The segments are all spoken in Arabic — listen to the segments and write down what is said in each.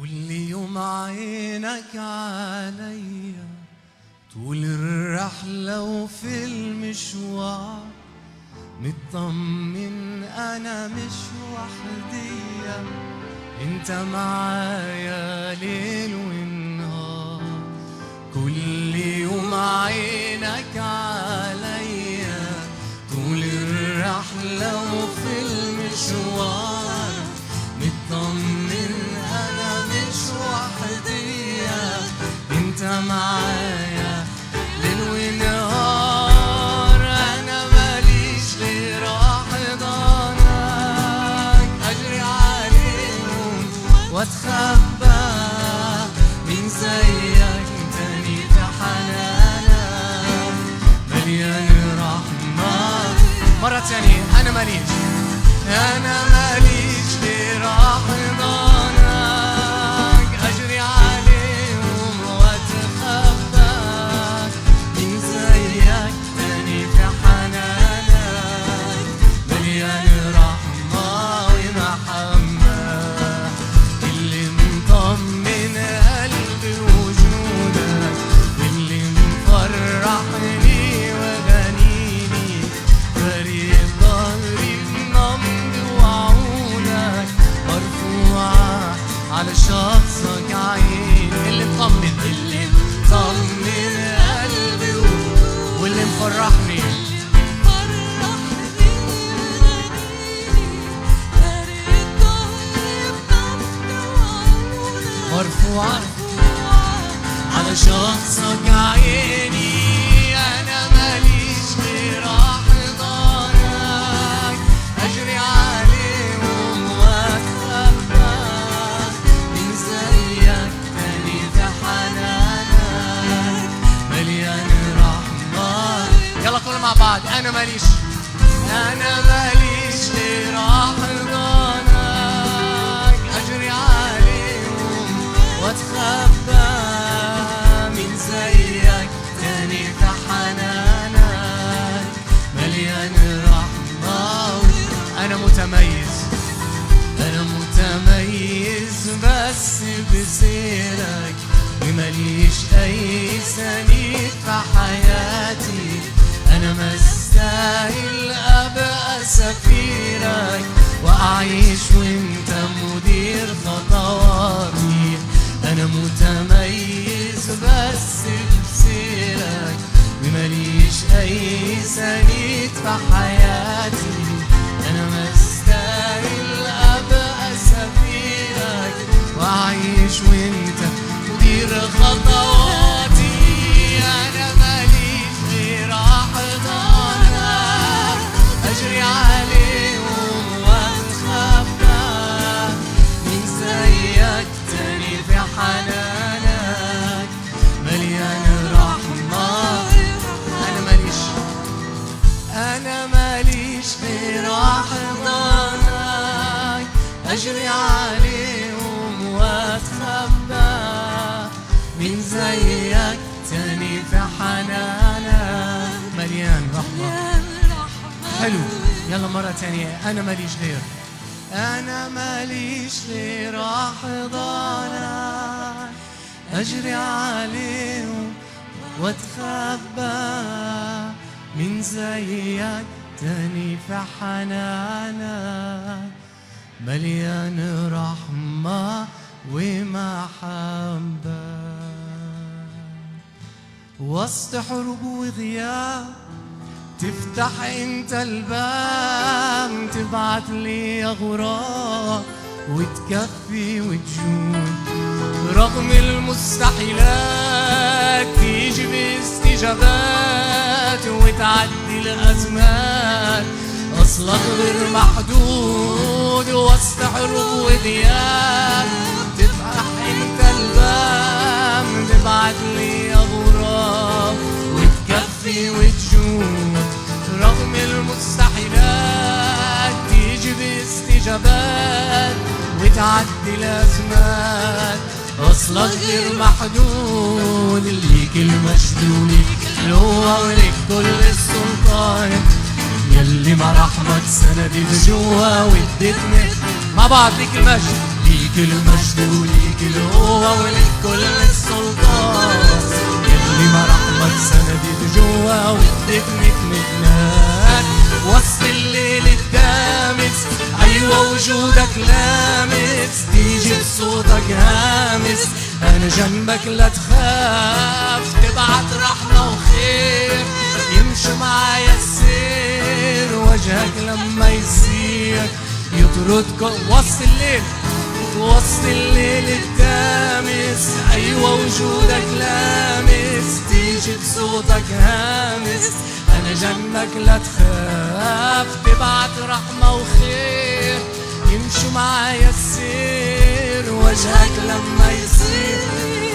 كل يوم عينك عليا طول الرحلة وفي المشوار، مطمن أنا مش وحدية، أنت معايا ليل ونهار. كل يوم عينك عليا طول الرحلة وفي المشوار، مطمن أنا مش وحدية، أنت معايا ليل ونهار. أنا ماليش غير أحضانك، أجري عليهم وأتخبى من زيك تاني في حنانك مليان رحمة. مرة تانية أنا ماليش غير أحضانك، أجري عليهم وأتخبى من زيك تاني في حنانك مليان رحمة ومحبة. اللي مطمن قلبي وجودك، واللي مفرحني وغنيني، فريق ظهري بنبض وعودك، مرفوعة على شخصك عيني. اللي مطمن قلبي واللي مفرحني مرفوعة على شخصك عيني. أنا ماليش غير أحضانك، أجري عليهم وأتخبى من زيك تاني في حنانك مليان رحمة. يلا كلنا مع بعض. أنا ماليش غير أحضانك، أجري عليهم وأتخبى من زيك تاني في حنانك مليان رحمة. أنا متميز بس بسيرك، ومليش أي سنيد في حياتي. أنا مستاهل أبقى سفيرك وأعيش وأنت مدير خطواتي. أنا متميز بس بسيرك، ومليش أي سنيد في حياتي. أنا مستاهل أبقى سفيرك وأعيش وأنت مدير خطواتي. أنا ماليش غير أحضانك، أجري عليهم وأتخبى من زيك تاني في حنانك مليان رحمة. أنا ماليش غير أحضانك، أجري عليهم وأتخبى من زيك تاني في حنانك مليان رحمة. حلو، يلا مرة تانية. أنا ماليش غير أحضانك، أجري عليهم وأتخبى من زيك تاني في حنانك مليان رحمة ومحبة. وسط حروب وغياب تفتح انت الباب، تبعت لي غراب وتكفي وتجود. رغم المستحيلات تيجي باستجابات وتعدي الأزمات، أصلك غير محدود. وسط حروب وغياب تفتح انت الباب، تبعت لي غراب وتكفي وتجود. رغم المستحيلات تيجي باستجابات وتعدي الأزمات، أصلك غير محدود. ليك المجد وليك القوة وليك كل السلطان، يلي مع رحمك سندي لجوا واديتني مع بعض. ليك المجد ليك المجد وليك القوة وليك كل السلطان، يلي مراحمك سندت جوا وادتني اطمئنان وسط الليل الدامس. أيوة وجودك لامس، تيجي بصوتك هامس، أنا جنبك لا تخاف، تبعت رحمة وخير، يمشي معايا السير، وجهك لما يصير يطردك وسط الليل، وسط الليل الدامس. أيوة وجودك لامس، تيجي بصوتك هامس، أنا جنبك لا تخاف، تبعت رحمة وخير، يمشي معايا السير، وجهك لما يصير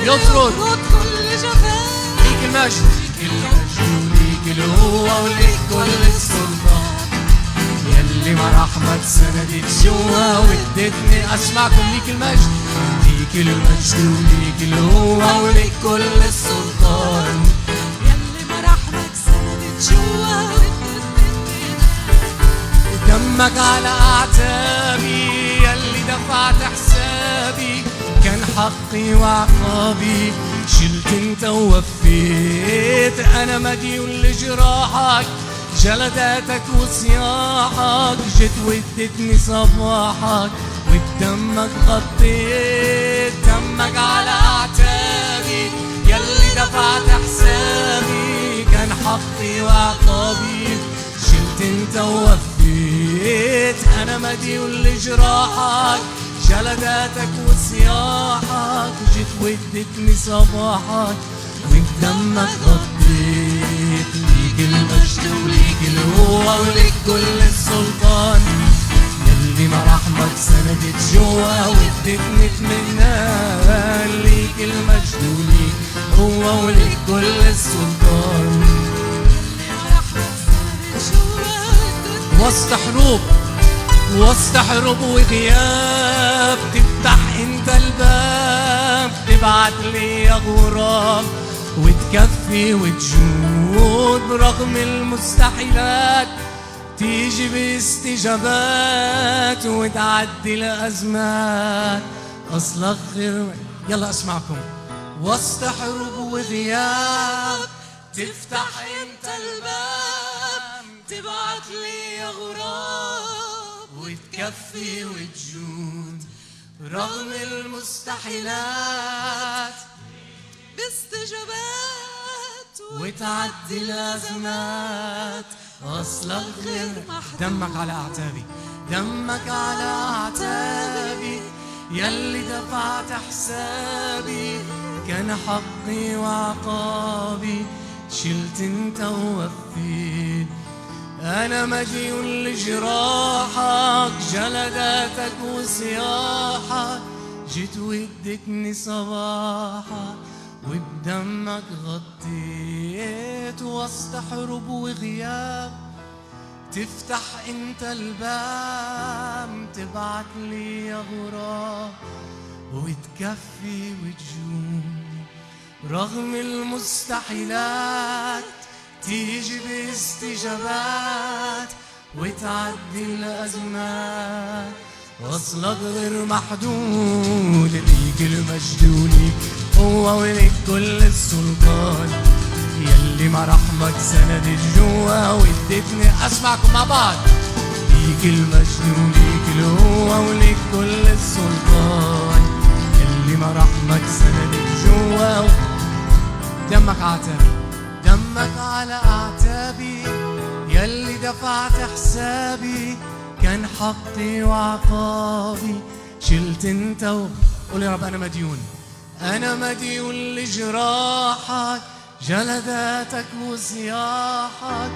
يطرد كل جفاف. ليك المجد، ليك المجد وليك القوة وليك كل السلطان، يلي مراحمك سندت جوا وادتني. اسمعكم ليك المجد، ليك المجد وليك القوة وليك كل السلطان، يلي مراحمك سندت جوا وادتني. دمك على اعتابي، يلي دفعت حسابي، كان حقي وعقابي، شلت انت ووفيت. انا مديون لجراحك، جلداتك وصياحك، جيت وادتني صباحك، وبدمك غطيت. دمك على اعتابي، يلي دفعت حسابي، كان حقي وعقابي، شلت انت ووفيت. انا مديون لجراحك، جلداتك وصياحك، جيت وادتني صباحك، وبدمك غطيت. ليك المجد وليك القوة وليك كل السلطان، يلي مراحمك سندت جوا وادتني اطمئنان. ليك المجد وليك القوة وليك كل السلطان، يلي مراحمك سندت جوا وادتني. وسط حروب، وسط حروب وغياب، تفتح انت الباب، تبعت لي غراب، وتكفي وتجود برغم المستحيلات، تيجي باستجابات وتعدي الأزمات. أصلك غير يلا أسمعكم، وسط حروب وغياب، تفتح انت الباب، تبعت لي غراب، وتكفي وتجود رغم المستحيلات، باستجابات وتعدي الأزمات. أصلك غير دمك على أعتابي، دمك على أعتابي، يلي دفعت حسابي، كان حقي وعقابي، شلت انت ووفيت. أنا مديون لجراحك، جلداتك وصياحك، جيت وادتني صباحك، وبدمك غطيت. وسط حروب وغياب، تفتح انت الباب، تبعت لي غراب، وتكفي وتجود رغم المستحيلات، تيجي باستجابات وتعدي الأزمات. وصلك غير محدود، ليك المجد وليك قوة وليك كل السلطان، يلي مراحمك سندت جوا وادتني. اسمعكم مع بعض، ليك المجد وليك القوة وليك كل السلطان، يلي مراحمك سندت جوا. دمك عتابي، دمك على أعتابي، يلي دفعت حسابي، كان حقي وعقابي، شلت انت قول يا رب أنا مديون، أنا مديون لجراحك، جلداتك وصياحك،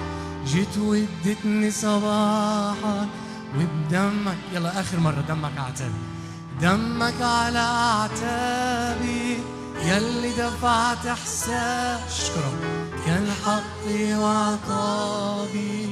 جيت وادتني صباحك، وبدمك يلا آخر مرة دمك أعتابي، دمك على أعتابي، يلي دفعت حساب، اشكرك، كان حقي وعقابي،